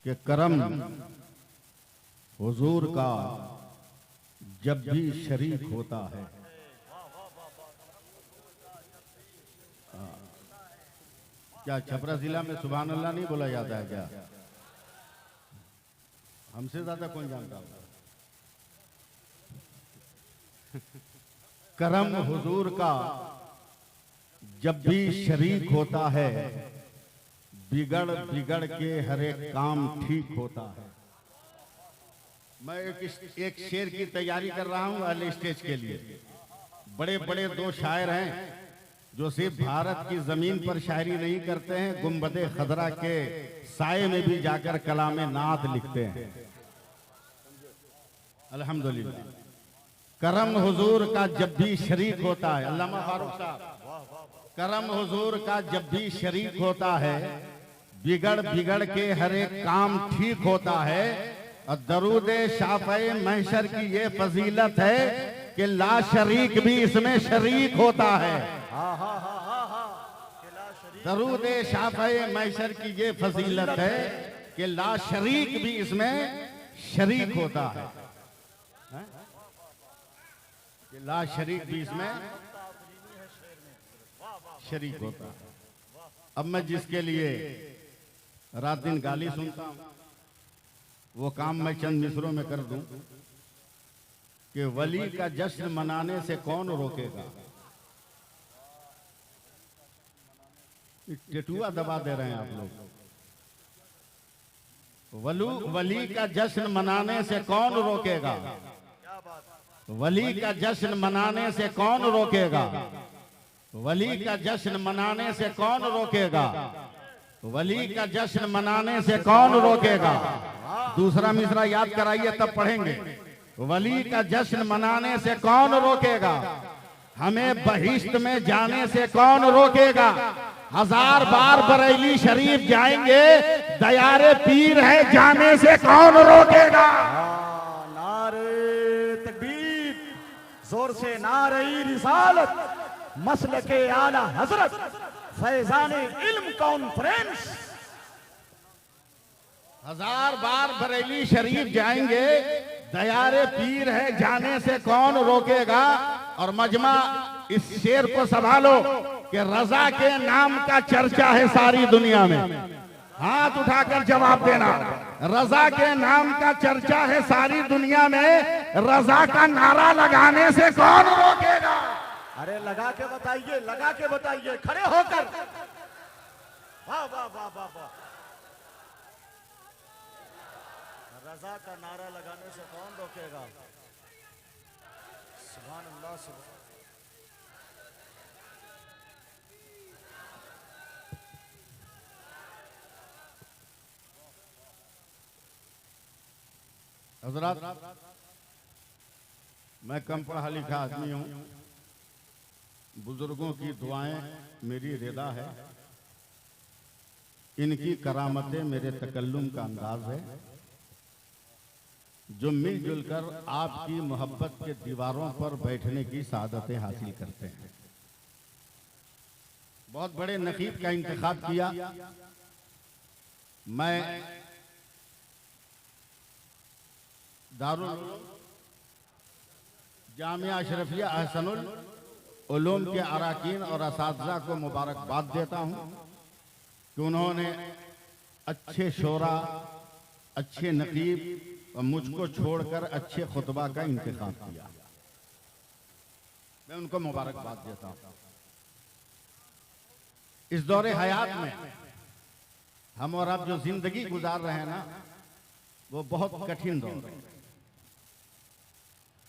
कि करम हुजूर का जब भी शरीक होता है। क्या छपरा जिला में सुभान अल्लाह नहीं बोला जाता है क्या? हमसे ज्यादा कौन जानता होगा? करम हुजूर का जब भी शरीक होता है, बिगड़ बिगड़ के हर एक काम ठीक होता है। मैं एक शेर की तैयारी कर रहा हूं अगले स्टेज के लिए। बड़े बड़े दो शायर हैं जो सिर्फ भारत की जमीन पर शायरी नहीं करते हैं, गुंबदे खदरा के साए में भी जाकर कलामे नात लिखते हैं। अल्हम्दुलिल्लाह। करम हुजूर का जब भी शरीक होता है, अल्लामा फारूक साहब, करम हुजूर का जब भी शरीक होता है, बिगड़ बिगड़ के हर एक काम ठीक होता है। और दरूद शाफ़े महशर की ये फजीलत है कि ला शरीक भी इसमें शरीक होता है। दरूद शाफ़े महशर की ये फजीलत है कि ला शरीक भी इसमें शरीक होता है। कि ला शरीक भी इसमें शरीक होता है। अब मैं जिसके लिए रात दिन गाली सुनता हूं, वो काम मैं चंद मिसरों में कर दूं कि वली का जश्न मनाने से कौन रोकेगा। टेटुआ दबा दे रहे हैं आप लोग। वली का जश्न मनाने से कौन रोकेगा, वली का जश्न मनाने से कौन रोकेगा, वली का जश्न मनाने से कौन रोकेगा, वली का जश्न मनाने से कौन रोकेगा। दूसरा मिसरा याद कराइए तब पढ़ेंगे। वली का जश्न मनाने से कौन रोकेगा, हमें बहिश्त में जाने से कौन रोकेगा। 1000 बार बरेली शरीफ जाएंगे, दयारे पीर है जाने से कौन रोकेगा। नारे तकबीर, जोर से नारे रिसालत, मसलके आला हजरत, फैजाने इल्म कॉन्फ्रेंस। 1000 बार बरेली शरीफ जाएंगे, दयारे पीर है जाने से कौन रोकेगा। और मजमा इस शेर को संभालो कि रजा के नाम का चर्चा है सारी दुनिया में। हाथ उठाकर जवाब देना। रजा के नाम का चर्चा है सारी दुनिया में, रजा का नारा लगाने से कौन रोकेगा। अरे लगा के बताइए, लगा के बताइए, खड़े होकर। वाह वाह वाह वाह वाह। रजा का नारा लगाने से कौन रोकेगा। सुभान अल्लाह। सुभान हजरात, मैं कम पढ़ा लिखा आदमी हूं। बुजुर्गों की दुआएं मेरी रिदा है, इनकी करामतें मेरे तकल्लुम का अंदाज है। जो मिलजुल कर आपकी मोहब्बत के दीवारों पर बैठने की सादतें हासिल करते हैं। बहुत बड़े नकीब का इंतखाब किया। मैं दारुल जामिया अशरफिया अहसनुल उलूम के अराकीन और असातिज़ा को मुबारकबाद देता हूं कि उन्होंने अच्छे शोरा, अच्छे नकीब और मुझको छोड़कर अच्छे खुतबा का इंतखाब किया। मैं उनको मुबारकबाद देता हूं। इस दौरे हयात में हम और आप जो जिंदगी गुजार रहे हैं ना, वो बहुत कठिन दौर है।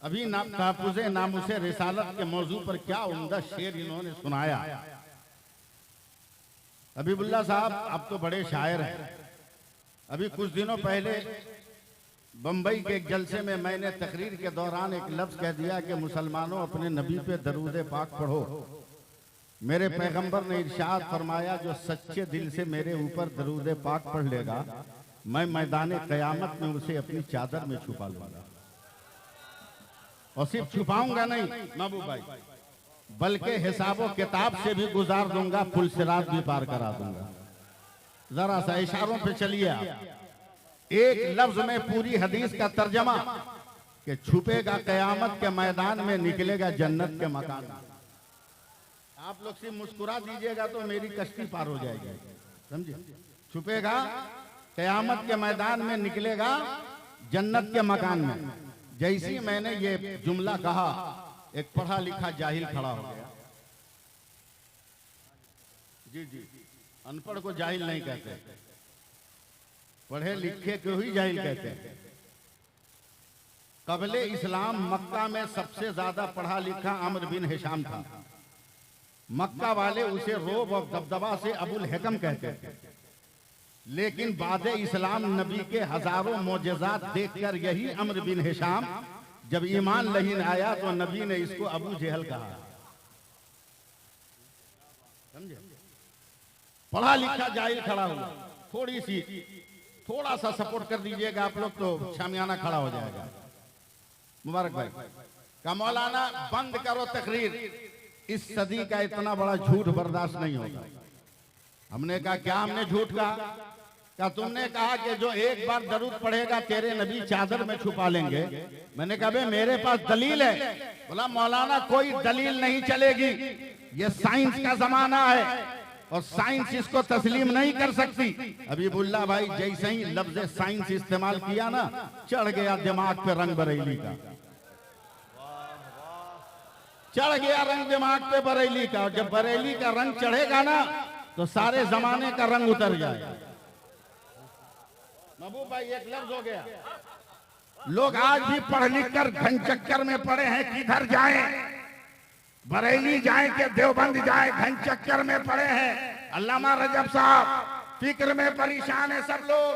अभी तहफ़्फ़ुज़े नामुसे रिसालत के मौजू पर क्या उम्दा शेर इन्होंने सुनाया। हबीबुल्लाह साहब आप तो बड़े शायर हैं। अभी कुछ दिनों पहले बंबई के एक जलसे में मैंने तकरीर के दौरान एक लफ्ज कह दिया कि मुसलमानों अपने नबी पे दरूद पाक पढ़ो। मेरे पैगंबर ने इरशाद फरमाया, जो सच्चे दिल से मेरे ऊपर दरूद पाक पढ़ लेगा, मैं मैदान क़यामत में उसे अपनी चादर में छुपा लूंगा। और सिर्फ छुपाऊंगा नहीं महबूब भाई, बल्कि हिसाबो किताब से भी गुजार दूंगा, पुल सिरात भी पार करा दूंगा। जरा सा इशारों पे चलिए आप। एक लफ्ज में पूरी हदीस का तर्जमा कि छुपेगा कयामत के मैदान में, निकलेगा जन्नत के मकान में। आप लोग सिर्फ मुस्कुरा दीजिएगा तो मेरी कश्ती पार हो जाएगी, समझे? छुपेगा कयामत के मैदान में, निकलेगा जन्नत के मकान में। जैसी मैंने ये जुमला कहा, एक पढ़ा लिखा जाहिल खड़ा हो गया। जी जी, अनपढ़ को जाहिल नहीं कहते, पढ़े लिखे को ही जाहिल कहते हैं। कबले इस्लाम मक्का में सबसे ज्यादा पढ़ा लिखा अम्र बिन हिशाम था। मक्का वाले उसे रोब और दबदबा से अबुल हकम कहते थे, लेकिन बाद इस्लाम नबी के हजारों मोजज़ात देखकर यही अम्र बिन हिशाम जब ईमान नहीं आया तो नबी ने इसको अबू जहल कहा। समझे? पढ़ा लिखा जाहिल खड़ा हुआ। थोड़ा सा सपोर्ट कर दीजिएगा आप लोग तो शामियाना खड़ा हो जाएगा। मुबारक भाई का मौलाना बंद करो तकरीर, इस सदी का इतना बड़ा झूठ बर्दाश्त नहीं होगा। हमने कहा क्या हमने झूठ कहा? क्या तुमने कहा कि जो एक बार दरूद पढ़ेगा तेरे नबी चादर में छुपा लेंगे। मैंने कहा बे मेरे पास दलील है। बोला मौलाना कोई दलील नहीं चलेगी, ये साइंस का जमाना है और साइंस इसको तस्लीम नहीं कर सकती। हबीबुल्लाह भाई जैसे ही लफ्ज साइंस इस्तेमाल किया ना, चढ़ गया दिमाग पे रंग बरेली का, चढ़ गया रंग दिमाग पे बरेली का। जब बरेली का रंग चढ़ेगा ना तो सारे जमाने का रंग उतर जाएगा। महबूब भाई एक लफ्ज हो गया। लोग आज भी पढ़ लिख कर घन चक्कर में पड़े हैं, किधर जाएं? बरेली जाए कि देवबंद जाए, घन चक्कर में पड़े हैं। अल्लामा रजब साहब फिक्र में परेशान है, सब लोग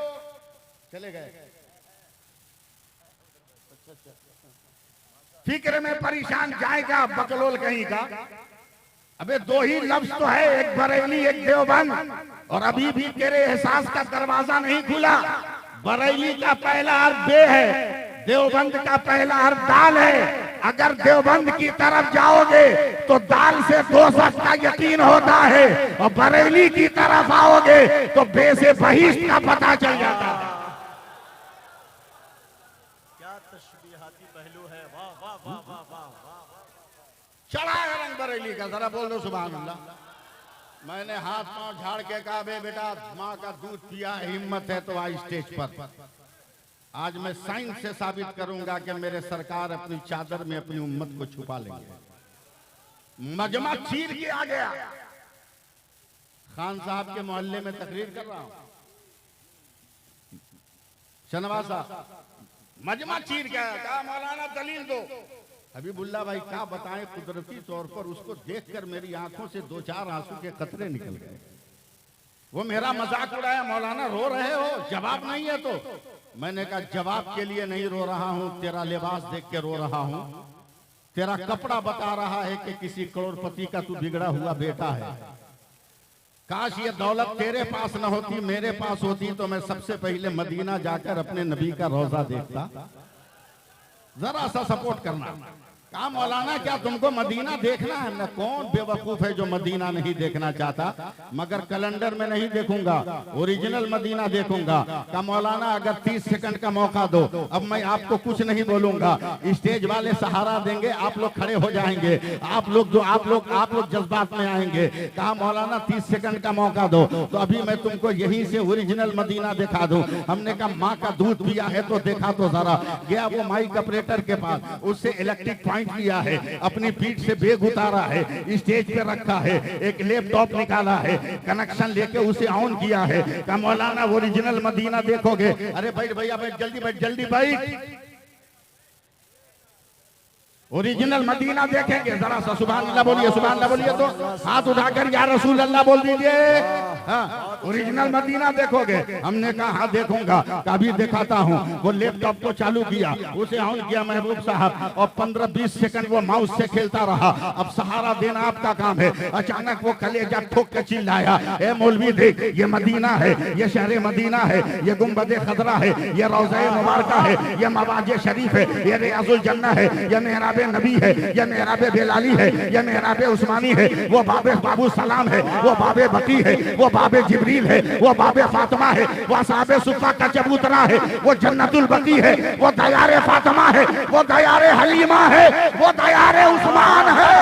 चले गए, फिक्र में परेशान, जाएगा बकलोल कहीं का। अबे दो ही लफ्ज तो है, एक बरेली एक देवबंद, और अभी भी तेरे एहसास का दरवाजा नहीं खुला। बरेली का पहला हर्फ बे है, देवबंद का पहला हर्फ दाल है। अगर देवबंद की तरफ जाओगे तो दाल से दोज़ख का यकीन होता है, और बरेली की तरफ आओगे तो बे से बहिश्त का पता चल जाता है। क्या तशबीहाती पहलू है। वाह वाह वाह वाह वाह वाह। चढ़ा है रंग बरेली का, जरा बोल दो सुभान अल्लाह। मैंने हाथ पांव झाड़ के कहा बे बेटा माँ का दूध पिया, हिम्मत है तो आ स्टेज पर। आज मैं साइंस से साबित करूंगा कि मेरे सरकार अपनी चादर में अपनी उम्मत को छुपा लेंगे। मजमा चीर के आ गया। खान साहब के मोहल्ले में तकरीर कर रहा हूं, शनवाज साहब मजमा चीर के आया, कहा मौलाना दलील दो। हबीबुल्लाह भाई क्या बताएं, कुदरती तौर पर उसको देखकर मेरी आंखों से दो चार आंसू के कतरे निकल गए। वो मेरा मजाक उड़ाया, मौलाना रो रहे हो, जवाब नहीं है तो। मैंने कहा जवाब के लिए नहीं रो रहा हूं, तेरा लिबास देख के रो रहा हूं। तेरा कपड़ा बता रहा है कि किसी करोड़पति का तू बिगड़ा हुआ बेटा है। काश ये दौलत तेरे पास न होती, मेरे पास होती तो मैं सबसे पहले मदीना जाकर अपने नबी का रोजा देखता। जरा सा सपोर्ट करना। कहा मौलाना क्या तुमको मदीना देखना है? मैं कौन बेवकूफ है जो मदीना नहीं देखना चाहता, मगर कैलेंडर में नहीं देखूंगा, ओरिजिनल मदीना देखूंगा। कहा मौलाना अगर 30 सेकंड का मौका दो, अब मैं आपको कुछ नहीं बोलूंगा, स्टेज वाले सहारा देंगे, आप लोग खड़े हो जाएंगे, आप लोग जज्बात में आएंगे। कहा मौलाना 30 सेकंड का मौका दो, तो अभी मैं तुमको यहीं से ओरिजिनल मदीना दिखा दूं। हमने कहा माँ का दूध पिया है तो देखा तो जरा। गया वो माइक ऑपरेटर के पास, उससे इलेक्ट्रिक लिया है, अपनी पीठ से बेग उतारा है, स्टेज पे रखा है, एक लैपटॉप निकाला है, कनेक्शन लेके उसे ऑन किया है। कहा मौलाना ओरिजिनल मदीना देखोगे? अरे बैठ भैया बैठ, जल्दी बैठ। ओरिजिनल मदीना देखेंगे, जरा सा सुभान अल्लाह बोलिए, सुभान अल्लाह बोलिए तो हाथ उठाकर या रसूल अल्लाह बोल दीजिए। हाँ ओरिजिनल मदीना देखोगे? हमने कहा हाँ देखूंगा। कभी दिखाता हूँ। वो लैपटॉप को चालू किया, उसे ऑन किया महबूब साहब, और 15-20 सेकंड वो माउस से खेलता रहा। अब सहारा देना आपका काम है। अचानक वो कलेजा ठोक के चिल्लाया, ए मौलवी देख, ये मदीना है, ये शहर मदीना है, ये गुम्बद खजरा है, ये रोज़ा मुबारका है, ये मवाज शरीफ है, ये रियाजुल जन्नह है, ये मेहराब नबी है, ये मेहराब बेलाली है, ये मेहराब उस्मानी है, वो बाबे बाबू सलाम है, वो बाबे बकी है, वो बाबे जिब्रील है, वो बाबे फातिमा है, वो असहाबे सुफ़ा का चबूतरा है, वो जन्नतुल बकी है, वो दयारे फातिमा है, वो दयारे हलीमा है, वो दयारे उस्मान है।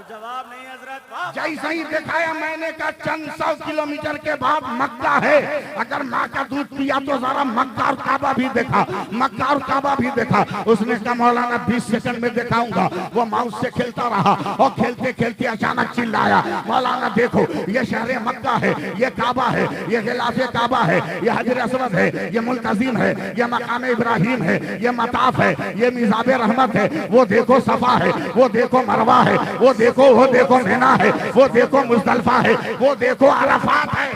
जवाब नहीं हजरत। वाह। जैसे ही दिखाया मैंने कहा चंद 100 किलोमीटर के बाद मक्का है, अगर माँ का दूध पिया तो जरा मक्का और काबा भी देखा, मक्का और काबा भी देखा। उसने कहा मौलाना 20 सेकंड में दिखाऊंगा। वो माउस से खेलता रहा और खेलते खेलते अचानक चिल्लाया, मौलाना देखो ये शहर मक्का है, ये काबा है, ये गिलाफे काबा है, ये हजर असवद है, ये मुल्तजिम है, ये मकाम इब्राहिम है, ये मताफ है, ये मिज़ाबे रहमत है, वो देखो सफा है, वो देखो मरवा है, वो देखो मीना है, वो देखो मुज़दलिफा है, वो देखो अरफात है।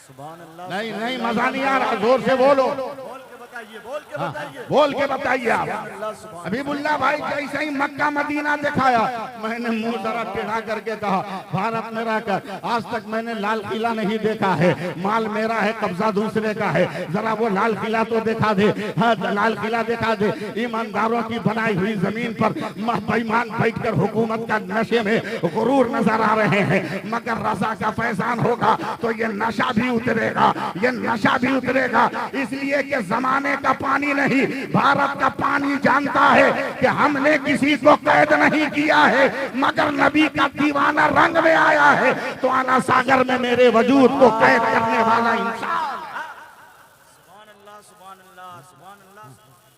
सुभान अल्लाह। नहीं नहीं मजा नहीं आ रहा, जोर से बोलो। बोल के बताइए। बोल के बताइए आप। अल्लाह सुभान। हबीबुल्लाह भाई जैसे ही मक्का मदीना दिखाया, मैंने मुंह जरा टेढ़ा करके कहा भारत मेरा कर, आज तक मैंने लाल किला नहीं देखा है, माल मेरा है कब्जा दूसरे का है, जरा वो लाल किला तो दिखा दे। हाँ लाल किला दिखा दे। ईमानदारों की बनाई हुई जमीन पर बेईमान बैठकर हुकूमत का नशे में गुरूर नजर आ रहे हैं, मगर रजा का फैजान होगा तो ये नशा भी उतरेगा, ये नशा भी उतरेगा। इसलिए कि जमाने का पानी नहीं, भारत का पानी जानता है कि हमने किसी को कैद नहीं किया है, मगर नबी का दीवाना रंग में आया है तो आना सागर में मेरे वजूद को कैद करने वाला इंसान। सुभान अल्लाह सुभान अल्लाह सुभान अल्लाह।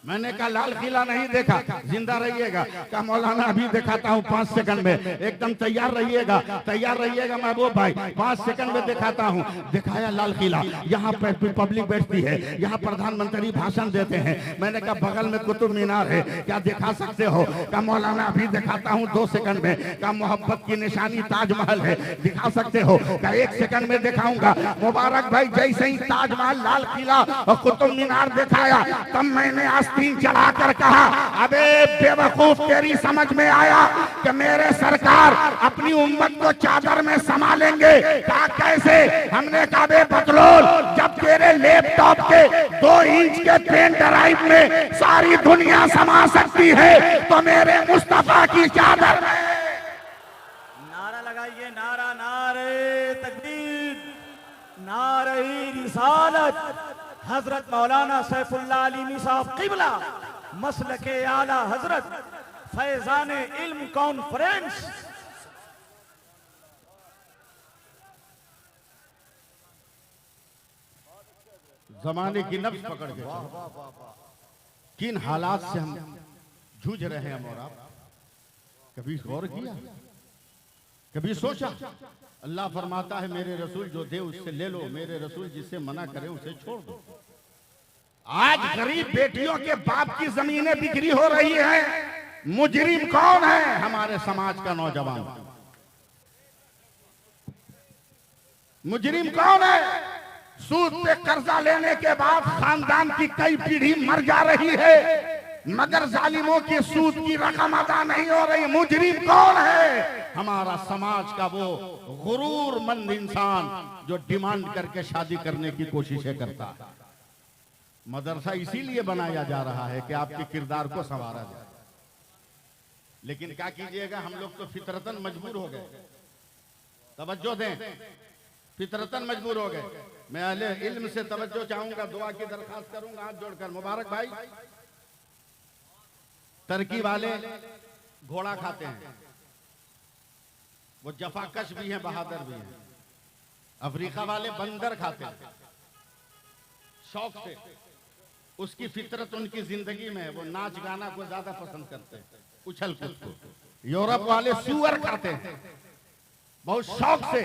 मैंने कहा लाल किला नहीं देखा, जिंदा रहिएगा। कहा मौलाना अभी दिखाता हूँ 5 सेकंड में, एकदम तैयार रहिएगा महबूब भाई, 5 सेकंड में दिखाता हूँ। दिखाया लाल किला, यहाँ पर पब्लिक बैठती है, यहाँ प्रधानमंत्री भाषण देते हैं। मैंने कहा बगल में कुतुब मीनार है, क्या दिखा सकते हो? कहा मौलाना अभी दिखाता हूँ 2 सेकंड में। कहा मोहब्बत की निशानी ताजमहल है, दिखा सकते हो? कहा 1 सेकंड में दिखाऊंगा। मुबारक भाई जैसे ही ताजमहल, लाल किला और कुतुब मीनार दिखाया, तब मैंने आस्तीन चढ़ाकर कहा अबे बेवकूफ, तेरी समझ में आया कि मेरे सरकार अपनी उम्मत को चादर में समा लेंगे? कहा कैसे? हमने कहा बे बतलोल, जब तेरे लैपटॉप के 2 इंच के पेन ड्राइव में सारी दुनिया समा सकती है तो मेरे मुस्तफा की चादर में। नारा लगाइए, नारा, नारे तकबीर, नारे रिसालत। हजरत मौलाना सैफुल्लाह अलीमी साहब क़िबला मसलके आला हजरत फैजान इल्म कॉन्फ्रेंस। जमाने की नब्ज पकड़ के चलो। किन हालात से हम जूझ रहे हैं और आप कभी गौर किया, कभी सोचा? अल्लाह फरमाता है मेरे रसूल जो दे उससे ले लो, मेरे रसूल जिससे मना करे उसे छोड़ दो। आज गरीब बेटियों के बाप की जमीनें बिक्री हो रही हैं। मुजरिम कौन है? हमारे समाज का नौजवान। मुजरिम कौन है? सूद पे कर्जा लेने के बाद खानदान की कई पीढ़ी मर जा रही है, मगर जालिमों की सूद की रकम अदा नहीं हो रही। मुजरिम कौन है? हमारा समाज का वो गुरूरमंद इंसान जो डिमांड करके शादी करने की कोशिशें करता है। मदरसा इसीलिए बनाया जा रहा है कि आपके किरदार को संवारा जाए। लेकिन क्या कीजिएगा, हम लोग तो फितरतन मजबूर हो गए। तवज्जो दें, फितरतन मजबूर हो गए। मैं अहले इल्म से तवज्जो चाहूंगा, दुआ की दरखास्त करूंगा हाथ जोड़कर। मुबारक भाई, टर्की वाले घोड़ा खाते हैं, वो जफाकश भी हैं, बहादुर भी हैं। अफ्रीका वाले बंदर खाते हैं शौक से, उसकी फितरत उनकी जिंदगी में है। वो नाच गाना को ज्यादा पसंद करते हैं, उछल कूद को। यूरोप वाले सूअर खाते हैं बहुत शौक से,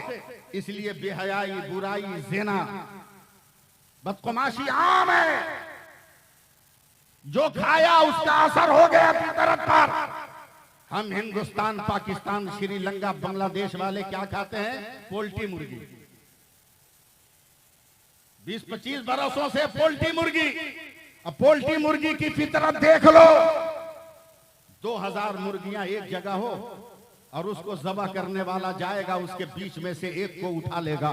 इसलिए बेहयाई, बुराई, ज़िना, बदकुमाशी आम है। जो खाया उसका असर हो गया फितरत पर। हम हिंदुस्तान, पाकिस्तान, श्रीलंका, बांग्लादेश वाले क्या खाते हैं? पोल्ट्री मुर्गी। 20-25 बरसों से पोल्ट्री मुर्गी। अब पोल्ट्री मुर्गी की फितरत देख लो। 2000 मुर्गियां एक जगह हो और उसको ज़बह करने वाला जाएगा, उसके बीच में से एक को उठा लेगा।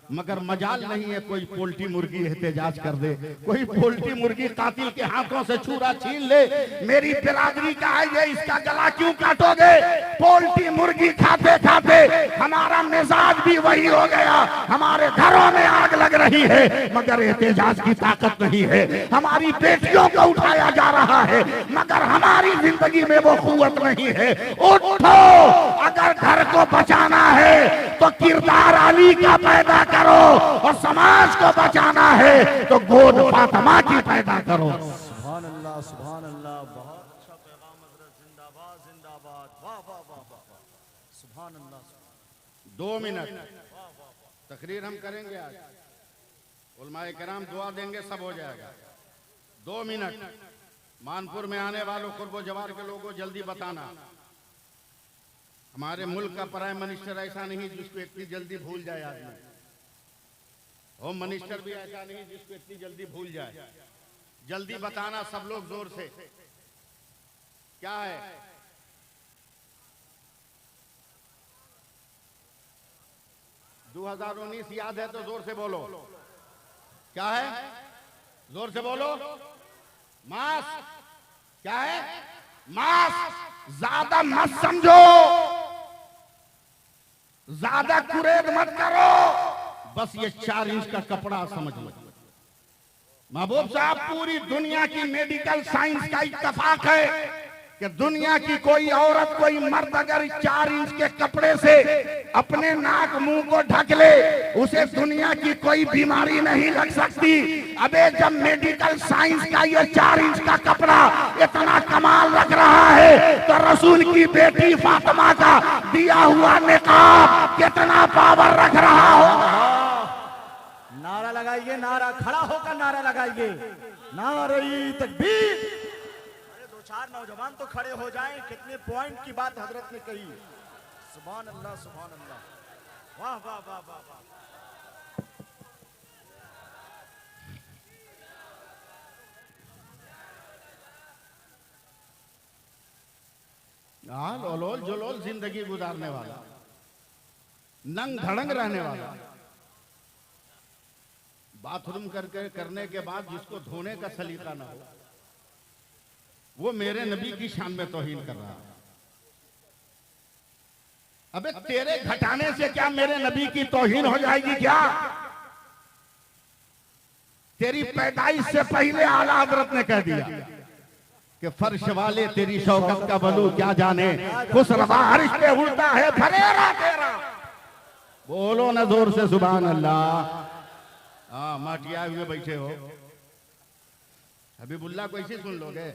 मगर मजाल नहीं है कोई पोल्ट्री मुर्गी एहतजाज कर दे, कोई पोल्ट्री मुर्गी कातिल के हाथों से छुरा छीन ले, मेरी बिरादरी का है ये, इसका गला क्यों काटोगे? पोल्ट्री मुर्गी खाते खाते हमारा मिजाज भी वही हो गया, हमारे घरों में आग लग रही है मगर एहतजाज की ताकत नहीं है। हमारी बेटियों को उठाया जा रहा है मगर हमारी जिंदगी में वो कुव्वत नहीं है। उठो, अगर घर को बचाना है तो किरदार अली का पैदा करो, और समाज को बचाना है तो गोद फातिमा की पैदा करो। सुभान अल्लाह, सुभान अल्लाह। बहुत अच्छा पैगाम हज़रत। जिंदाबाद, जिंदाबाद। वाह वाह वाह वाह, सुभान अल्लाह। 2 मिनट तकरीर हम करेंगे आज, उलमाए किराम दुआ देंगे, सब हो जाएगा। 2 मिनट मानपुर में आने वालों, कुर्बो जवार के लोगों जल्दी बताना, हमारे मुल्क का प्राइम मिनिस्टर ऐसा नहीं जिसको इतनी जल्दी भूल जाए आदमी, होम मिनिस्टर भी ऐसा नहीं जिसको इतनी जल्दी भूल जाए। जल्दी बताना सब लोग जोर से, क्या है? दो 2019 याद है तो जोर से बोलो, क्या है? जोर से बोलो। मास्क, क्या है? मास्क ज्यादा मत समझो, ज्यादा कुरेद मत करो, बस ये 4 इंच का कपड़ा समझ लो। महबूब साहब, पूरी दुनिया की मेडिकल साइंस का इत्तेफाक है कि दुनिया की कोई औरत, कोई मर्द अगर 4 इंच के कपड़े से अपने नाक मुंह को ढक ले, उसे दुनिया की कोई बीमारी नहीं लग सकती। अबे जब मेडिकल साइंस का ये 4 इंच का कपड़ा इतना कमाल रख रहा है तो रसूल की बेटी फातिमा का दिया हुआ निकाब कितना पावर रख रहा हो। नारा लगाइए, नारा, खड़ा होकर नारा लगाइए, नारे तकबीर। अरे 2-4 नौजवान तो खड़े हो जाएं, कितने पॉइंट की बात हजरत ने कही। सुभान अल्लाह, सुभान अल्लाह। वाह वाह वाह वाह वाह। लोल जोलोल जिंदगी गुजारने वाला, नंग धड़ंग रहने वाला, बाथरूम करने के बाद जिसको धोने का सलीका ना हो, वो मेरे नबी की शान में तौहीन कर रहा है। अबे तेरे घटाने से क्या मेरे नबी की तौहीन हो जाएगी क्या? तेरी पैदाइश से पहले आला हजरत ने कह दिया कि फर्श वाले तेरी शौकत का बलू क्या जाने, खुश रवा हर्ष पे उड़ता है फरेरा तेरा। बोलो ना जोर से सुभान अल्लाह। हाँ, माटिया हुए बैठे हो, हबीबुल्लाह को ऐसे सुन लोगे।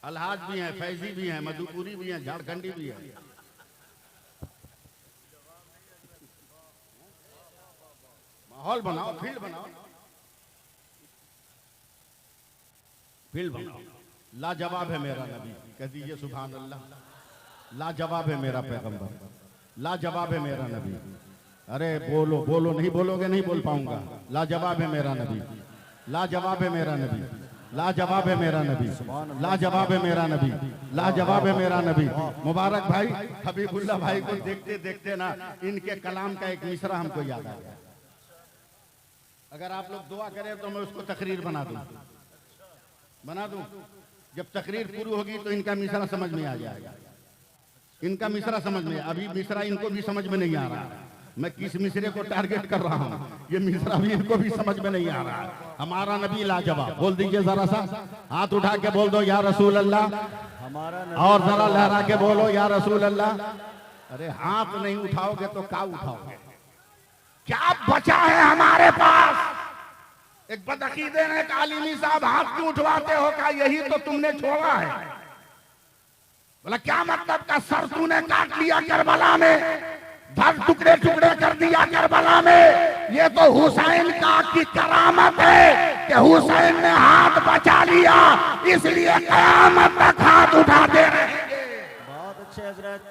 अलहाज भी हैं, फैजी भी हैं, मधुपुरी भी हैं, झारखंडी भी हैं। माहौल बनाओ, फील्ड बनाओ, फील्ड बनाओ। लाजवाब है मेरा नबी, कह दीजिए सुभान अल्लाह। लाजवाब है मेरा पैगंबर, लाजवाब है मेरा नबी। अरे बोलो बोलो, नहीं बोलोगे नहीं बोल पाऊंगा। लाजवाब है मेरा नबी, लाजवाब है मेरा नबी, लाजवाब है मेरा नबी, लाजवाब है मेरा नबी, लाजवाब है मेरा नबी। मुबारक भाई, हबीबुल्लाह भाई को देखते देखते ना इनके कलाम का एक मिसरा हमको याद आ गया। अगर आप लोग दुआ करें तो मैं उसको तकरीर बना दूं। जब तकरीर पूरी होगी तो इनका मिसरा समझ में आ जाएगा। इनका मिसरा समझ में, अभी मिसरा इनको भी समझ में नहीं आ रहा। मैं किस मिसरे को टारगेट कर रहा हूँ, ये मिसरा भी इनको भी समझ में नहीं आ रहा। हमारा नबी लाजवाब, बोल दीजिए जरा सा, हाथ उठा के बोल दो या रसूल अल्लाह, हमारा नबी, और जरा लहरा के बोलो या रसूल अल्लाह। अरे हाथ नहीं उठाओगे तो क्या उठाओगे? क्या बचा है हमारे पास? एक बदअकीदे ने कहा, अली साहब हाथ क्यों उठवाते हो? का यही तो तुमने छोड़ा है। बोला क्या मतलब? का सर तूने काट लिया करबला में, धड़ टुकड़े टुकड़े कर दिया करबला में। ये तो हुसैन का की करामत है कि हुसैन ने हाथ बचा लिया, इसलिए कयामत तक हाथ उठाते रहेंगे। बहुत अच्छे हजरत,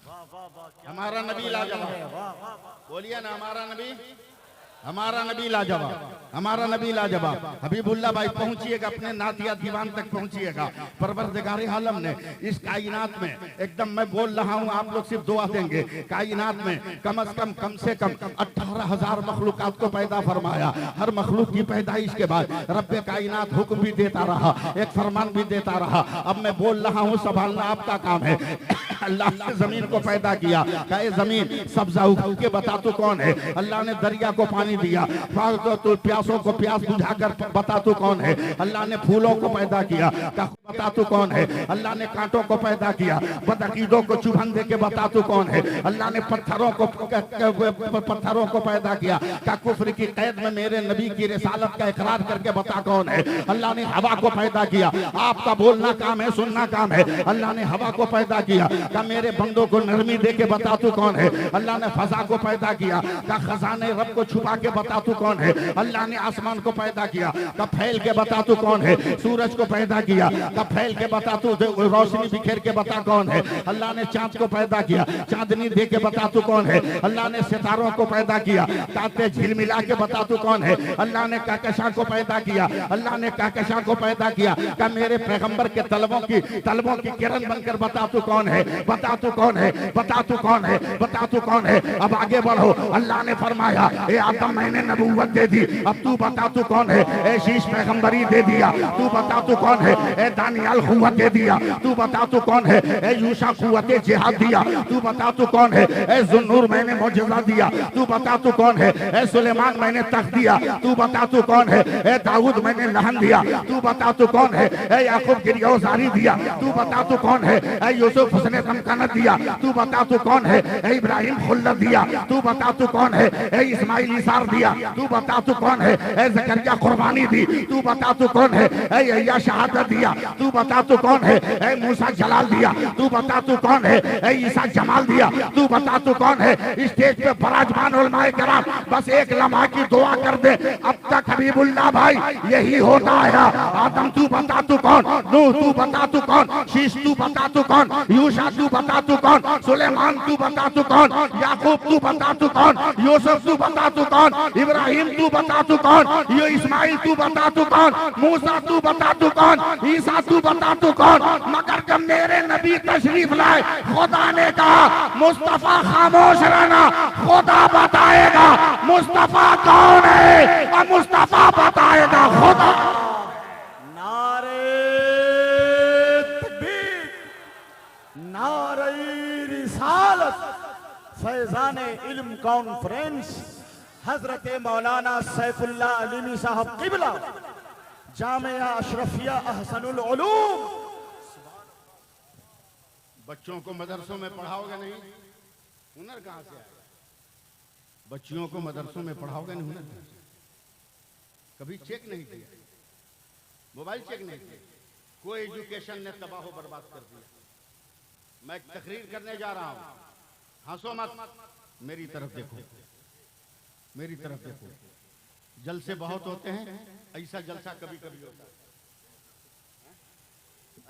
वाह वाह वाह। हमारा नबी लाजवाब, वाह वाह वाह। बोलिए ना हमारा नबी हमारा नबी लाजवाब, हमारा नबी लाजवाब। हबीबुल्लाह भाई पहुंचिएगा, अपने नातिया दीवान तक पहुंचिएगा। परवरदिगार आलम ने इस कायनात में, एकदम मैं बोल रहा हूं, आप लोग सिर्फ दुआ देंगे, कायनात में कम से कम 18,000 मखलूकात को पैदा फरमाया। हर मखलूक की पैदाइश के बाद रब्बे कायनात हुक्म भी देता रहा, एक फरमान भी देता रहा। अब मैं बोल रहा हूं, संभालना आपका काम है। अल्लाह ने जमीन को पैदा किया, कहे जमीन सब्जा उगा के बता तू कौन है। अल्लाह ने दरिया को पानी दिया, तो प्यासों को प्यास बुझाकर बता तू कौन है। अल्लाह ने फूलों को पैदा किया, बता तू कौन है। अल्लाह ने कांटों को पैदा किया, बदअकीदों को चुभन दे के बता तू कौन है। अल्लाह ने पत्थरों को पैदा किया, का कुफ्र की कैद में मेरे नबी की रिसालत का इकरार करके बता कौन है। अल्लाह ने हवा को पैदा किया, आपका बोलना काम है, सुनना काम है। अल्लाह ने हवा को पैदा किया, का मेरे बंदों को नरमी दे के बता तू कौन है। अल्लाह ने फजा को पैदा किया, का खजाने रब को छुपा के बता तू कौन है। अल्लाह ने आसमान को पैदा किया, का फैल के बता तू कौन है। सूरज को पैदा किया, का फैल के बता तू, रोशनी बिखेर के बता कौन है। अल्लाह ने चांद को पैदा किया, चांदनी दे के बता तू कौन है। अल्लाह ने सितारों को पैदा किया, ताते झिलमिला के बता तू कौन है। अल्लाह ने कहकशां को पैदा किया, अल्लाह ने कहकशां को पैदा किया, का मेरे पैगंबर के तलबों की किरण बनकर बता तू कौन है। बता तू कौन है, बता तू कौन है, बता तू कौन है। अब आगे बढ़ो। अल्लाह ने फरमाया, ए आदम मैंने नबूवत दे दी, अब तू बता तू कौन है। ए शीश पैगंबरी दे दिया, तू बता तू कौन है। ए दानियाल कुव्वत दे दिया, तू बता तू कौन है। ए यूशा कुव्वत जिहाद दिया, तू बता तू कौन है। ए जुन्नूर मैंने मौजज़ा दिया, तू बता तू कौन है। ए सुलेमान मैंने तख्त दिया, तू बता तू कौन है। ए दाऊद मैंने लहन दिया, तू बता तू कौन है। ए याकूब गिरयोजारी दिया, तू बता तू कौन है। ए यूसुफ हुस्न तमकानत दिया, तू बता तू कौन है। ए इब्राहिम खुल्लत दिया, तू बता तू कौन है। ए इस्माइल इसार दिया, तू बता तू कौन है। ए ज़करिया कुर्बानी दी, तू बता तू कौन है। ए यह्या शहादत दिया, तू बता तू कौन है। ए मूसा जलाल दिया, तू बता तू कौन है। ए ईसा जमाल दिया, तू बता तू कौन है। स्टेज पे बराजमान उलमाए किराम बस एक लम्हा की दुआ कर दे। अब तक हबीबुल्लाह भाई यही होता है। आदम तू बता तू कौन, नूह तू बता तू कौन, शीश तू बता तू कौन, यूशा तू बता तू कौन, सुलेमान तू बता तू कौन, याकूब तू बता तू कौन, यूसुफ तू बता तू कौन, इब्राहिम तू बता तू कौन, ये इस्माइल तू बता तू कौन, मूसा तू बता तू कौन, ईसा तू बता तू कौन। मगर जब मेरे नबी तशरीफ लाए, खुदा ने कहा मुस्तफा खामोश रहना, खुदा बताएगा मुस्तफा कौन है और मुस्तफा बताएगा खुदा। नारे तकबीर, नारे रिसालत। फैजाने इल्म कॉन्फ्रेंस हजरत मौलाना सैफुल्लाह अलीमी साहब किबला, जामिया अशरफिया अहसनुल उलूम। बच्चों को मदरसों में पढ़ाओगे नहीं, हुनर कहाँ से आएगा। बच्चियों को मदरसों में पढ़ाओगे नहीं, हुनर कहाँ से। कभी चेक नहीं किया, मोबाइल चेक नहीं किया, कोई एजुकेशन ने तबाह बर्बाद कर दिया। मैं तकरीर करने जा रहा हूं, हंसो मत, मेरी तरफ देखो, मेरी तरफ देखो। जलसे बहुत होते हैं, ऐसा जलसा कभी कभी होता है,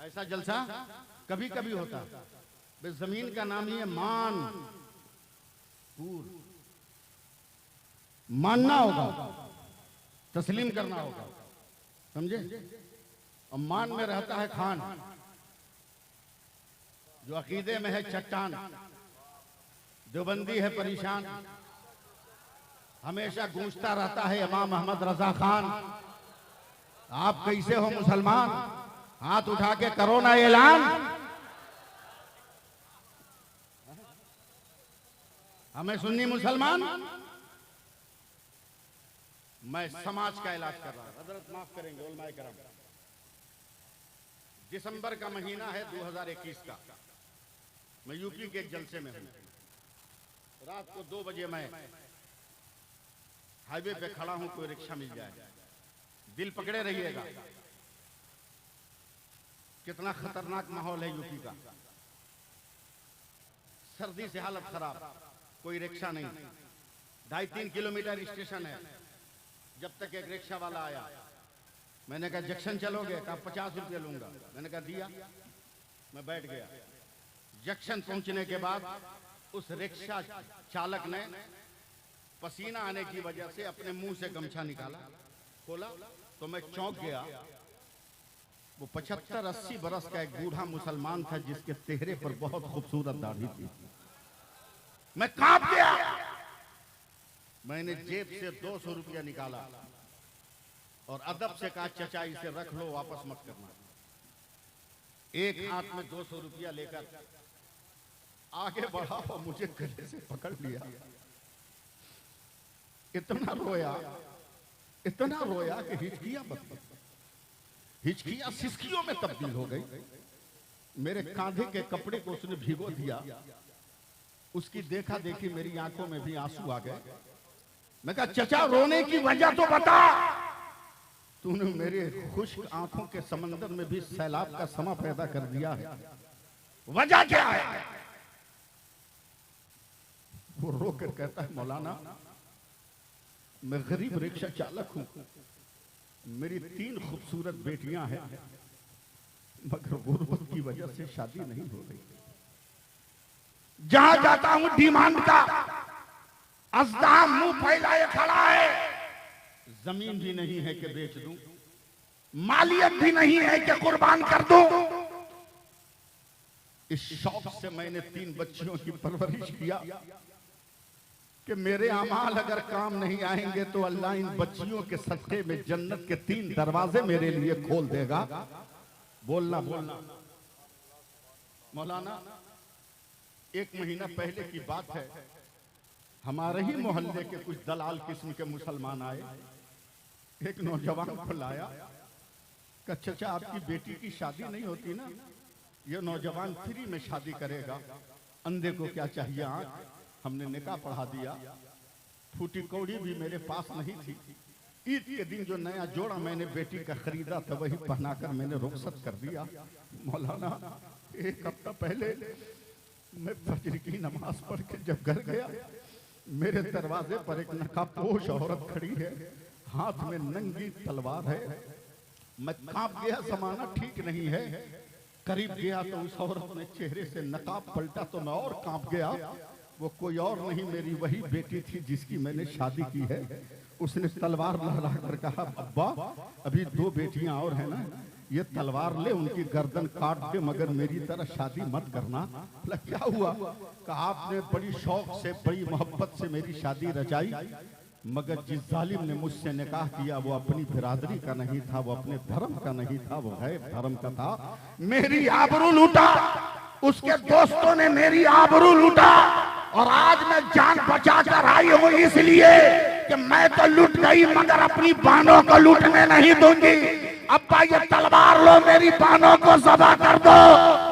ऐसा जलसा कभी कभी होता है। जमीन का नाम ही है मानपुर। मानना होगा, तस्लीम करना होगा, समझे। और मान में रहता है खान, जो अकीदे में है चट्टान। देवबंदी है परेशान, हमेशा गूंजता रहता है इमाम मोहम्मद रजा खान। आप कैसे हो मुसलमान, हाथ उठा के करो ना ऐलान। हमें सुन्नी मुसलमान, मैं समाज का इलाज कर रहा हूं। हजरत माफ करेंगे, उलमाए करम। दिसंबर का महीना है 2021 का। मैं यूपी के एक जलसे में हूं। रात को 2 बजे मैं हाईवे पे खड़ा हूं, कोई रिक्शा मिल जाए, दिल पकड़े रहिएगा। कितना खतरनाक माहौल है यूपी का। सर्दी से हालत खराब, कोई रिक्शा नहीं, 2.5-3 किलोमीटर स्टेशन है। जब तक एक रिक्शा वाला आया, मैंने कहा जंक्शन चलोगे, कहा 50 रुपये लूंगा। मैंने कहा दिया, मैं बैठ गया। जंक्शन पहुंचने के बाद उस रिक्शा चालक ने पसीना आने की वजह से अपने मुंह से गमछा निकाला, खोला तो मैं चौंक गया। वो 75-80 बरस का एक बूढ़ा मुसलमान था जिसके चेहरे पर बहुत खूबसूरत दाढ़ी थी। मैं कांप गया। मैंने जेब से 200 रुपया निकाला और अदब से कहा, चचा इसे रख लो, वापस मत करना। एक हाथ में 200 रुपया लेकर आगे बढ़ा और मुझे गले से पकड़ लिया। इतना रोया कि हिचकियां सिसकियों में तब्दील हो गई। मेरे कांधे के कपड़े को उसने भिगो दिया। उसकी देखा देखी मेरी आंखों में भी आंसू आ गए। मैं कहा, चचा रोने की वजह तो बता। तूने मेरे खुश्क आंखों के समंदर में भी सैलाब का समा पैदा कर दिया है, वजह क्या है? वो रोकर कहता है, मौलाना मैं गरीब रिक्शा चालक हूं, मेरी 3 खूबसूरत बेटियां हैं, मगर गुर्बत की वजह से शादी नहीं हो रही। जहां जाता हूं डिमांड का अज़दाम मुंह फैलाए खड़ा है। जमीन भी नहीं है कि बेच दूं, मालियत भी नहीं है कि कुर्बान कर दूं। इस शौक से मैंने 3 बच्चियों की परवरिश किया कि मेरे अमाल अगर काम नहीं आएंगे तो अल्लाह इन बच्चियों के सदक़े में जन्नत के 3 दरवाजे मेरे लिए खोल देगा। बोलना मौलाना, 1 महीना पहले की बात है। हमारे ही मोहल्ले के कुछ दलाल किस्म के मुसलमान आए, एक नौजवान को लाया, कहा, चचा आपकी बेटी की शादी नहीं होती ना, ये नौजवान फ्री में शादी करेगा। अंधे को क्या चाहिए आंख। हमने निकाह पढ़ा दिया। फूटी कौड़ी भी मेरे पास नहीं थी। ईद के दिन जो नया जोड़ा मैंने बेटी का खरीदा था वही पहनाकर मैंने रुखसत कर दिया। मौलाना 1 हफ्ता पहले मैं फजर की नमाज पढ़ के जब घर गया, मेरे दरवाजे पर एक नकाबपोश औरत खड़ी है, हाथ में नंगी तलवार है। मैं कांप गया, जमाना ठीक नहीं है। करीब गया तो उस औरत ने चेहरे से नकाब पलटा तो मैं और कांप गया। वो कोई और नहीं, मेरी वही बेटी थी जिसकी मैंने शादी की है। उसने तलवार लहरा कर कहा, अब्बा अभी 2 बेटियां और हैं ना, ये तलवार ले उनकी गर्दन काट दे, मगर मेरी तरह शादी मत करना। क्या हुआ? कहा, आपने बड़ी शौक से बड़ी मोहब्बत से मेरी शादी रचाई, मगर जिस जालिम ने मुझसे निकाह किया वो अपनी बिरादरी का नहीं था, वो अपने धर्म का नहीं था, वो गैर धर्म का था। मेरी आबरू लूटा, उसके दोस्तों ने मेरी आबरू लूटा, और आज मैं जान बचा कर आई हूं इसलिए कि मैं तो लूट गई मगर अपनी बहनों को लूटने नहीं दूंगी। अब्बा ये तलवार लो, मेरी बहनों को ज़बा कर दो।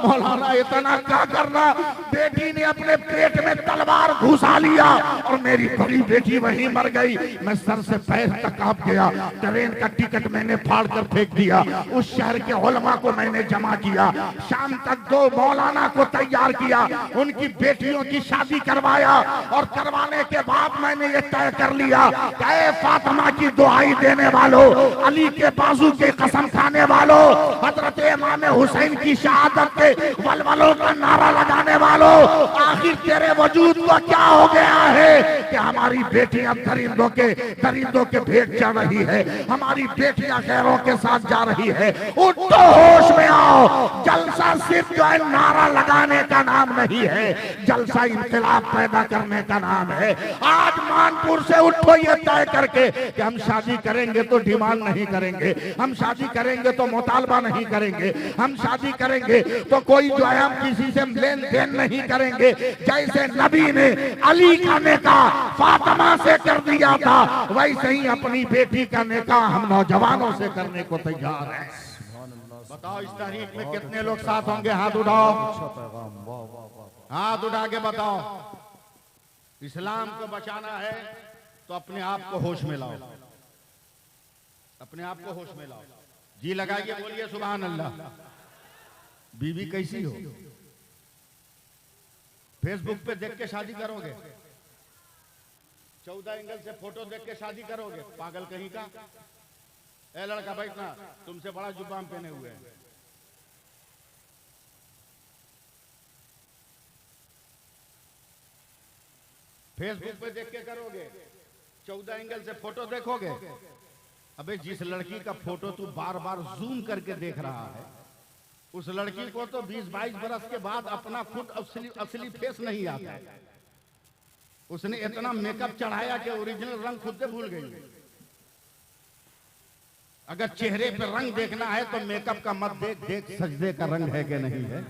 मौलाना इतना क्या करना, बेटी ने अपने पेट में तलवार घुसा लिया और मेरी बड़ी बेटी वहीं मर गई। मैं सर से पैर तक कांप गया। ट्रेन का टिकट मैंने फाड़ कर फेंक दिया। उस शहर के उलमा को मैंने जमा किया। शाम तक 2 मौलाना को तैयार किया, उनकी बेटियों की शादी करवाया, और करवाने के बाद मैंने ये तय कर लिया कि ऐ फातिमा की दुआई देने वालों, अली के बाजू के कसम खाने वालों, हजरत इमाम हुसैन की शहादत के वलवलों का नारा लगाने वालों, आखिर तेरे वजूद को क्या हो गया है कि हमारी बेटियां दरिंदों के भेंट चढ़ रही है, हमारी बेटियां गैरों के साथ जा रही है। उठो, होश में आओ। जलसा सिर्फ जो है नारा लगाने का नाम नहीं है, जलसा इंकलाब पैदा करने का नाम है। आज मानपुर से उठो ये तय करके कि हम शादी करेंगे तो डिमांड नहीं करेंगे, हम शादी करेंगे तो मुतालबा नहीं करेंगे, हम शादी करेंगे तो कोई जो है हम किसी से लेन देन नहीं करेंगे। जैसे नबी ने अली का निकाह फातिमा से कर दिया था, वैसे ही अपनी बेटी का निकाह हम नौजवानों से करने को तैयार हैं। बताओ इस तारीख में कितने लोग साथ होंगे? हाथ उठाओ, हाथ उठा के बताओ। इस्लाम को बचाना है तो अपने आप को होश में लाओ, अपने आप को होश में लाओ। जी लगाइए, बोलिए सुभान अल्लाह। बीवी कैसी हो? फेसबुक पे देख के शादी करोगे? 14 एंगल से फोटो देख के शादी करोगे? पागल कहीं का। ए लड़का बैठना, तुमसे बड़ा जुबान पहने हुए हैं। फेसबुक पे देख के करोगे? 14 एंगल से फोटो देखोगे। अबे जिस लड़की का फोटो तू बार बार जूम करके देख रहा है, उस लड़की को तो 20-22 बरस के बाद अपना खुद असली फेस नहीं आता। उसने इतना मेकअप चढ़ाया कि ओरिजिनल रंग खुद से भूल गई। अगर चेहरे पे रंग देखना है तो मेकअप का मत देख, देख सजदे का रंग है कि नहीं है।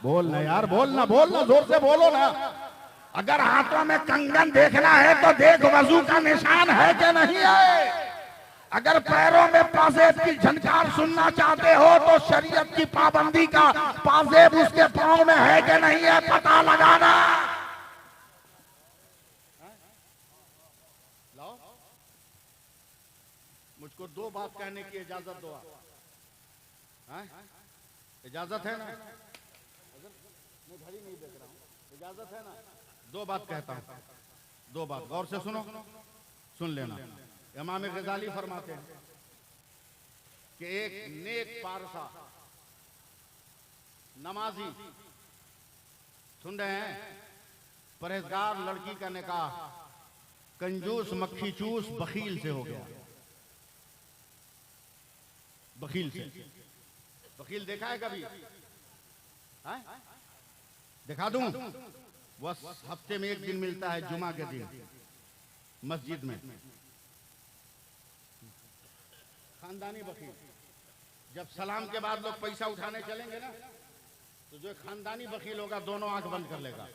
बोल ना यार, बोलना बोलना, जोर से बोलो ना। अगर हाथों में कंगन देखना है तो देख वजू का निशान है कि नहीं है। अगर पैरों में पाजेब की झनकार सुनना चाहते हो तो शरीयत की पाबंदी का पाजेब उसके पांव में है कि नहीं है पता लगाना। लाओ, मुझको 2 बात कहने की इजाजत दो। इजाजत है ना? मैं घड़ी नहीं देख रहा हूँ, इजाजत है ना? 2 बात कहता हूँ, 2 बात गौर से सुनो, सुन लेना। इमाम गजाली फरमाते हैं कि एक नेक पारसा नमाजी, सुन रहे हैं, परहेजगार लड़की का निकाह कंजूस मक्खी चूस बखील से हो गया। बखील से। बखील देखा है कभी? दिखा दूं? बस हफ्ते में 1 दिन मिलता है, जुमा के दिन मस्जिद में। खानदानी बखील। जब सलाम के बाद लोग पैसा उठाने चलेंगे ना, तो जो खानदानी बखील होगा दोनों आंख बंद कर लेगा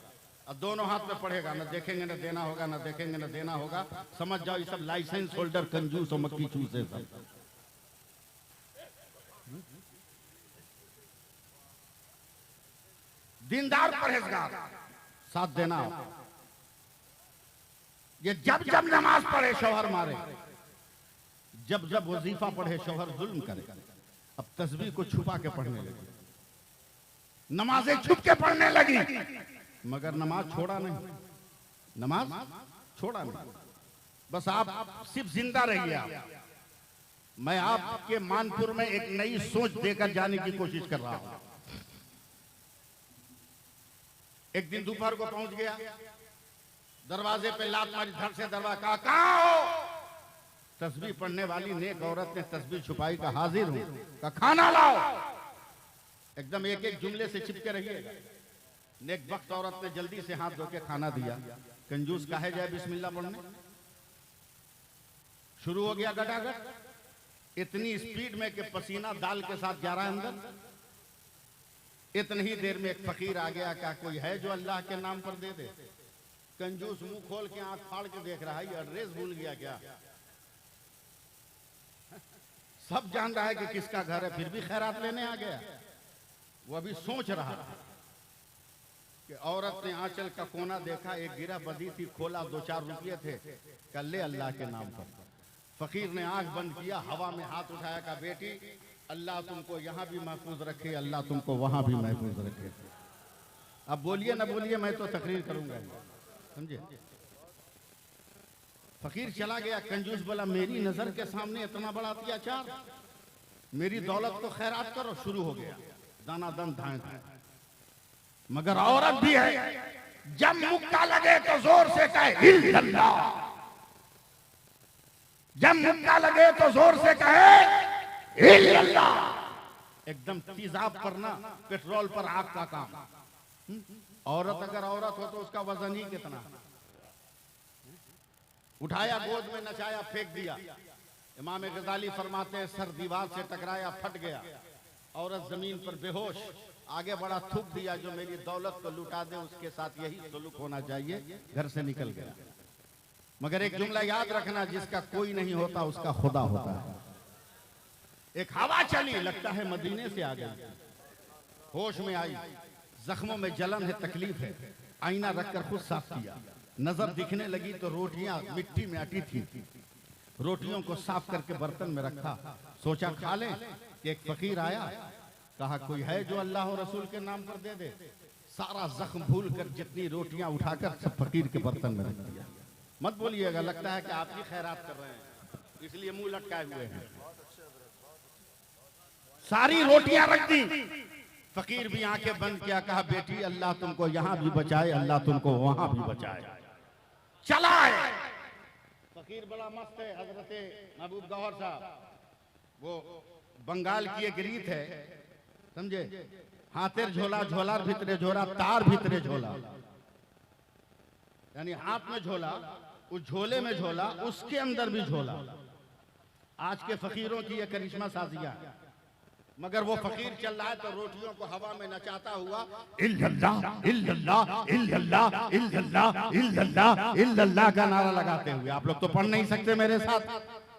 और दोनों हाथ में पड़ेगा, न देखेंगे न देना होगा, न देखेंगे न देना होगा। समझ जाओ ये सब लाइसेंस होल्डर कंजूस और मक्खी चूस है सब। दीनदार परहेजगार साथ देना। ये जब जब नमाज पढ़े शौहर मारे, जब जब वजीफा पढ़े शौहर जुल्म करे। अब तस्बीह को छुपा के पढ़ने लगी, नमाजें छुप के पढ़ने लगी, मगर नमाज छोड़ा नहीं, नमाज छोड़ा नहीं। बस आप सिर्फ जिंदा रहिए। मैं आपके मानपुर में एक नई सोच देकर जाने की कोशिश कर रहा हूं। एक दिन दोपहर को पहुंच गया, दरवाजे पे लात मारी, धड़ से दरवाजा, कहां हो? तस्बीह पढ़ने वाली नेक औरत ने तस्बीह छुपाई, का हाजिर हूं, का खाना लाओ। एकदम एक एक जुमले से चिपके रहिएगा। नेक वक्त औरत ने जल्दी से हाथ धो के खाना दिया। कंजूस काहे जाए बिस्मिल्लाह पढ़ने। शुरू हो गया गटागट, इतनी स्पीड में कि पसीना दाल के साथ जा रहा है अंदर। इतनी ही देर में एक फकीर आ गया, क्या कोई है जो अल्लाह के नाम पर दे दे? कंजूस मुंह खोल के आंख फाड़ के देख रहा है, ये एड्रेस भूल गया क्या? सब जान रहा है कि किसका घर है, फिर भी खैरात लेने आ गया। वो अभी सोच रहा था कि औरत ने आंचल का कोना देखा, एक गिरा बदी थी, खोला, 2-4 रुपये थे, कल ले अल्लाह के नाम पर। फकीर ने आंख बंद किया, हवा में हाथ उठाया, कहा बेटी अल्लाह तुमको यहाँ भी महफूज रखे, अल्लाह तुमको वहां भी महफूज रखे। अब बोलिए ना बोलिए, मैं तो तकरीर करूंगा, समझे? फकीर चला गया। कंजूस बोला मेरी नजर के सामने इतना बड़ा अत्याचार, मेरी दौलत को खैरात करो। शुरू हो गया दाना दन धाए धाए। मगर औरत भी है, जब मुक्का लगे तो जोर से कहे इल्लल्लाह, जब मुक्का लगे तो जोर से कहे इल्लल्लाह। एकदम तेजाब पर ना, पेट्रोल पर आग का काम। औरत अगर औरत हो तो उसका वजन ही कितना। उठाया, गोद में नचाया, फेंक दिया। इमाम गजाली फरमाते हैं सर दीवार से टकराया, फट गया। औरत जमीन पर बेहोश, आगे बड़ा थूक दिया, जो मेरी दौलत को लुटा दे उसके साथ यही सलूक होना चाहिए। घर से निकल गया। मगर एक जुमला याद रखना, जिसका कोई नहीं होता उसका खुदा होता है। एक हवा चली, लगता है मदीने से आ गई, होश में आई, जख्मों में जलन है, तकलीफ है, आईना रखकर खुद साफ किया। नजर दिखने लगी तो रोटियां मिट्टी में अटी थी, रोटियों को साफ करके बर्तन में रखा, सोचा खा लें। एक फकीर आया, कहा कोई है जो अल्लाह और रसूल के नाम पर दे दे। सारा जख्म भूल कर जितनी रोटियां उठाकर सब फकीर के बर्तन में रख दिया। मत बोलिएगा, लगता है कि आप ही खैरात कर रहे हैं इसलिए मुंह लटकाए हुए हैं। सारी रोटियां रख दी। फकीर भी आंखें बंद किया, कहा बेटी अल्लाह तुमको यहां भी बचाए, अल्लाह तुमको वहां भी बचाए। चला है फकीर बड़ा मस्त है, हजरत महबूब गौहर साहब। वो बंगाल की एक रीत है, समझे, हाथेर झोला झोलार भीतरे झोला तार भीतरे झोला, यानी हाथ में झोला, उस झोले में झोला, उसके अंदर भी झोला। आज के फकीरों की ये करिश्मा साजिया है। मगर वो फकीर चल रहा है तो रोटियों को हवा में नचाता हुआ इल्लल्लाह इल्लल्लाह इल्लल्लाह इल्लल्लाह इल्लल्लाह इल्लल्लाह का नारा लगाते हुए। आप लोग तो पढ़ नहीं सकते मेरे साथ,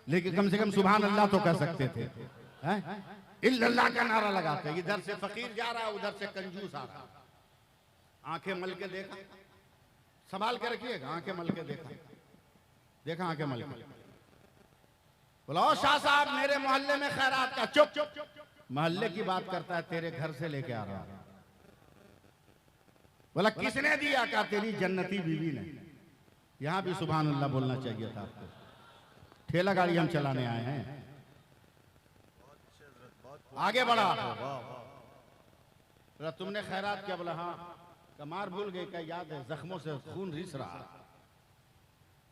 लेकिन कम से कम सुभान अल्लाह तो कह सकते थे। इल्लल्लाह का नारा लगाते, इधर से फकीर जा रहा, उधर से कंजूस आ रहा। आंखें मल के देखा, संभाल के रखिएगा, आंखें मल के देखा, देखा आंखें मल के, बोला ओ शाह साहब मेरे मोहल्ले में खैरात का। चुप चुप, मोहल्ले की बात करता है, तेरे घर से लेके आ रहा। बोला किसने दिया? कहा तेरी जन्नती बीवी ने। यहां भी सुभान अल्लाह बोलना चाहिए था आपको। ठेला गाड़ी हम चलाने आए हैं, आगे बढ़ा। बोला तुमने खैरात किया? बोला हाँ। कमार भूल गए? क्या याद है? जख्मों से खून रिस रहा,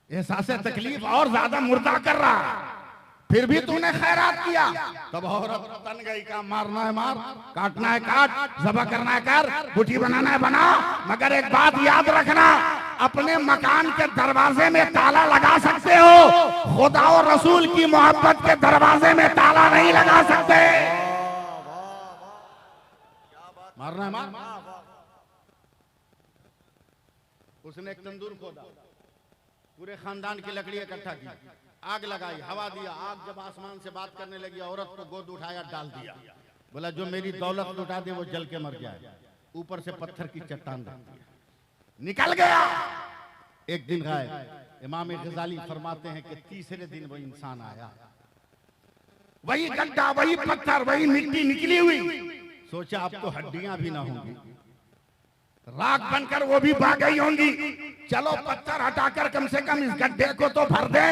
एहसास तकलीफ और ज्यादा मुर्दा कर रहा, फिर भी तूने खैरात किया। तब औरत तन गई, का मारना है मार, काटना है काट, ज़बह करना है कर, बुटी बनाना है बना। मगर एक बात याद रखना, अपने मकान के दरवाजे में ताला लगा सकते हो, खुदा और रसूल की मोहब्बत के दरवाजे में ताला नहीं लगा सकते। मारना है मार। उसने एक तंदूर खोदा, पूरे खानदान की लकड़ी इकट्ठा की, आग लगाई, हवा दिया। आग जब आसमान से बात करने लगी, औरत को गोद उठाया, डाल दिया। बोला जो मेरी दौलत लुटा दे वो जल के मर जाए। ऊपर से पत्थर की चट्टान रख दिया, निकल गया। एक दिन गायब। इमाम गजाली फरमाते हैं कि तीसरे दिन वो इंसान आया, वही गड्ढा, वही पत्थर, वही मिट्टी निकली हुई। सोचा अब तो हड्डियां भी ना होंगी, राख बनकर वो भी भाग गई होंगी। चलो पत्थर हटाकर कम से कम इस गड्ढे को तो भर दे।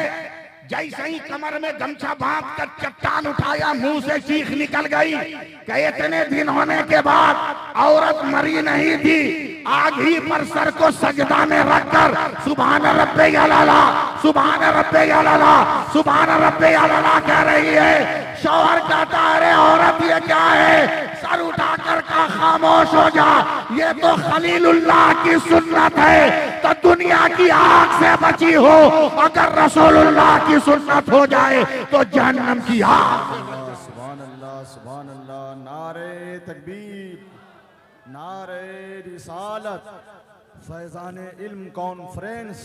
जैसे ही कमर में गमछा बांध कर चट्टान उठाया, मुंह से चीख निकल गई कि इतने दिन होने के बाद औरत मरी नहीं थी। आग ही पर सर को सजदा में रखकर सुभान रब्बे अला, सुभान रब्बे अला, सुभान रब्बे अला कह रही है। शौहर कहता है अरे औरत ये क्या है? सर उठाकर का खामोश हो जा, ये तो खलीलुल्लाह की सुन्नत है। तो दुनिया की आग से बची हो, अगर रसूलुल्लाह की सुन्नत हो जाए तो जहन्नम की आग। सुभान अल्लाह, सुभान अल्लाह। नारे तकबीर, नारे रिसालत, फैजान इल्म कॉन्फ्रेंस।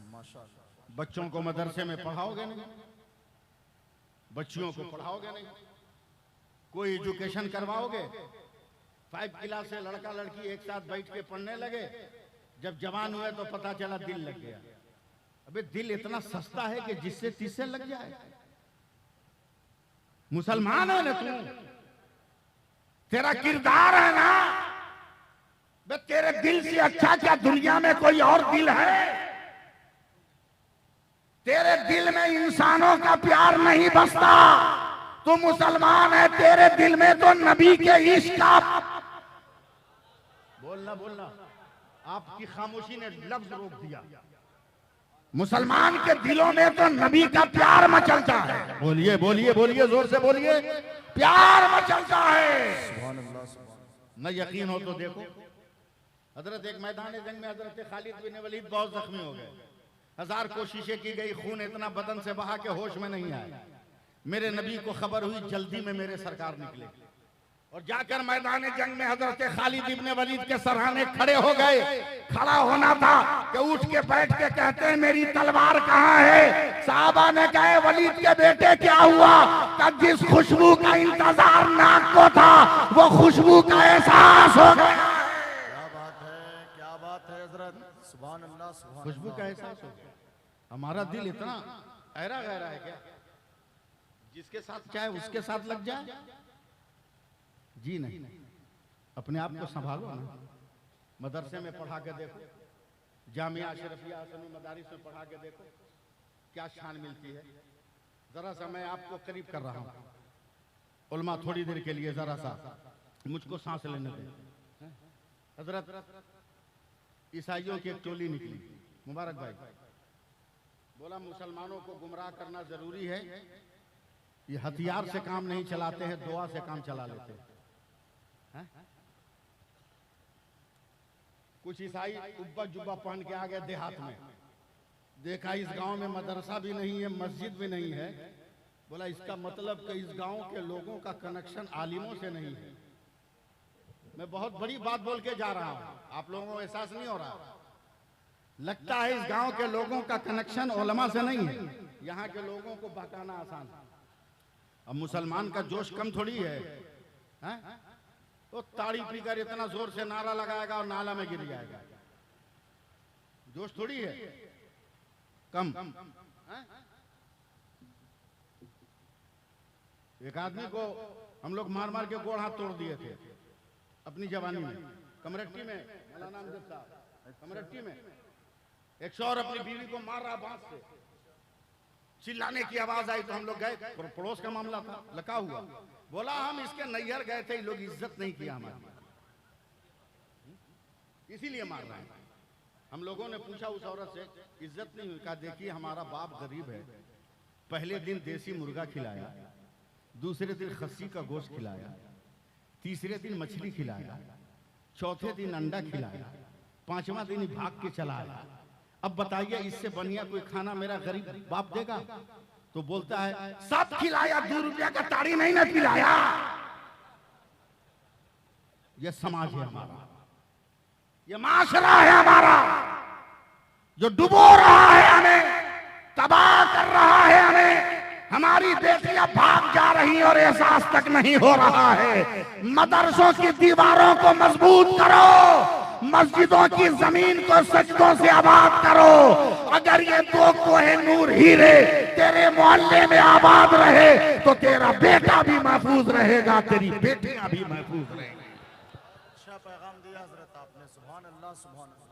माशाअल्लाह। बच्चों को मदरसे में पढ़ाओगे नहीं, बच्चियों को पढ़ाओगे नहीं, कोई एजुकेशन करवाओगे? 5 क्लास से लड़का लड़की एक साथ बैठ के पढ़ने लगे, जब जवान हुए तो पता चला दिल लग गया। अबे दिल इतना सस्ता है कि जिससे तिससे लग जाए। मुसलमान है ना तू, तेरा किरदार है ना, बे तेरे दिल से अच्छा क्या दुनिया में कोई और दिल है? तेरे दिल में इंसानों का प्यार नहीं बसता। तू मुसलमान है, तेरे दिल में तो नबी के इश्क का। बोलना बोलना, आपकी खामोशी ने लफ्ज रोक दिया। मुसलमान के दिलों में तो नबी का प्यार मचलता है। बोलिए बोलिए बोलिए, जोर से बोलिए, प्यार मचलता है। सुभान अल्लाह, सुभान। न यकीन हो तो देखो, हजरत एक मैदान जंग में हजरत खालिद बिन वलीद बहुत जख्मी हो गए। 1000 कोशिशें की गई, खून इतना बदन से बहा के होश में नहीं आया। मेरे नबी को खबर हुई, जल्दी में मेरे सरकार निकले और जाकर मैदान जंग में हजरत खालिद इब्ने वलीद के सराहने खड़े हो गए। खड़ा होना था कि उठ के बैठ के कहते हैं मेरी तलवार कहाँ है? साहबा ने कहे वलीद के बेटे क्या हुआ? कि जिस खुशबू का इंतजार नाक को था, वो खुशबू का एहसास हो गया। क्या बात है, क्या बात है हजरत। सुभान अल्लाह, सुभान। खुशबू का एहसास हो गया। हमारा दिल इतना गहरा गहरा है क्या जिसके साथ चाहे उसके साथ लग जाए? जी नहीं, अपने आप को संभालो ना। मदरसे में पढ़ा के देखो, जामिया अशरफिया असमी मदारिस में पढ़ा के देखो, क्या शान मिलती है। जरा सा मैं आपको करीब कर रहा हूँ, उलमा थोड़ी देर के लिए जरा सा मुझको सांस लेने दें। हजरत ईसाइयों की एक टोली निकली, मुबारक भाई, बोला मुसलमानों को गुमराह करना जरूरी है, ये हथियार से काम नहीं चलाते हैं, दुआ से काम चला लेते हैं। कुछ ईसाई उब्बा जुब्बा पहन के आ गए देहात में, देखा इस गांव में मदरसा भी नहीं है, मस्जिद भी नहीं है। बोला इसका मतलब कि इस गांव के लोगों का कनेक्शन आलिमों से नहीं है। मैं बहुत बड़ी बात बोल के जा रहा हूं, आप लोगों को एहसास नहीं हो रहा। लगता है इस गांव के लोगों का कनेक्शन उलमा से नहीं है, यहाँ के लोगों को बहकाना आसान है। अब मुसलमान का जोश कम थोड़ी है, तो ताड़ी पीकर इतना जोर से नारा लगाएगा और नाला में गिर जाएगा, जोश थोड़ी है कम। एक आदमी को हम लोग मार मार के गोड़ हाथ तोड़ दिए थे अपनी जवानी में, कमरट्टी में, मौलाना अमजद साहब कमरट्टी में। एक शौहर अपनी बीवी को मार रहा बांस से, चिल्लाने की आवाज आई तो हम लोग गए, पड़ोस का मामला था, लगा हुआ। बोला हम इसके नैहर गए थे, लोग इज्जत नहीं किया हमारी, इसीलिए मार रहे हैं। हम लोगों ने पूछा उस औरत से, इज्जत नहीं हुई? कहा देखिए हमारा बाप गरीब है, पहले दिन देसी मुर्गा खिलाया, दूसरे दिन खस्सी का गोश्त खिलाया, तीसरे दिन मछली खिलाया, चौथे दिन अंडा खिलाया, पांचवा दिन भाग के चला आया। अब बताइए इससे बढ़िया कोई खाना मेरा गरीब बाप देगा? तो बोलता है सब खिलाया, 2 रुपया का ताड़ी नहीं ना खिलाया। ये समाज है हमारा, ये माशरा है हमारा, जो डुबो रहा है हमें, तबाह कर रहा है हमें। हमारी बेटियां भाग जा रही और एहसास तक नहीं हो रहा है। मदरसों की दीवारों को मजबूत करो, मस्जिदों की जमीन को सजदों से आबाद करो। अगर ये 2 कोहे नूर हीरे तेरे मोहल्ले में आबाद रहे तो तेरा बेटा भी महफूज रहेगा, तेरी बेटियां भी महफूज रहेंगी। अच्छा पैगाम दिया हजरत आपने, सुभान अल्लाह सुभान अल्लाह।